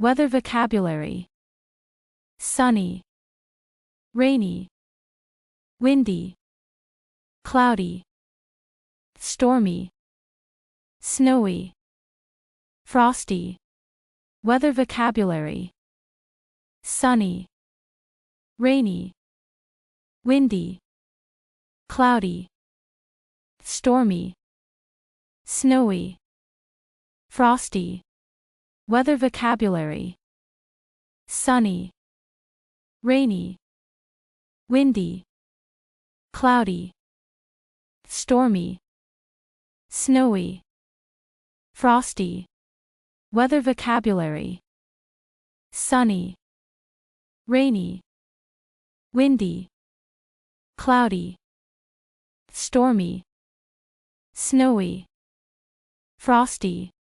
Weather vocabulary: sunny, rainy, windy, cloudy, stormy, snowy, frosty. Weather vocabulary: sunny, rainy, windy, cloudy, stormy, snowy, frosty. Weather vocabulary: sunny, rainy, windy, cloudy, stormy, snowy, frosty. Weather vocabulary: sunny, rainy, windy, cloudy, stormy, snowy, frosty.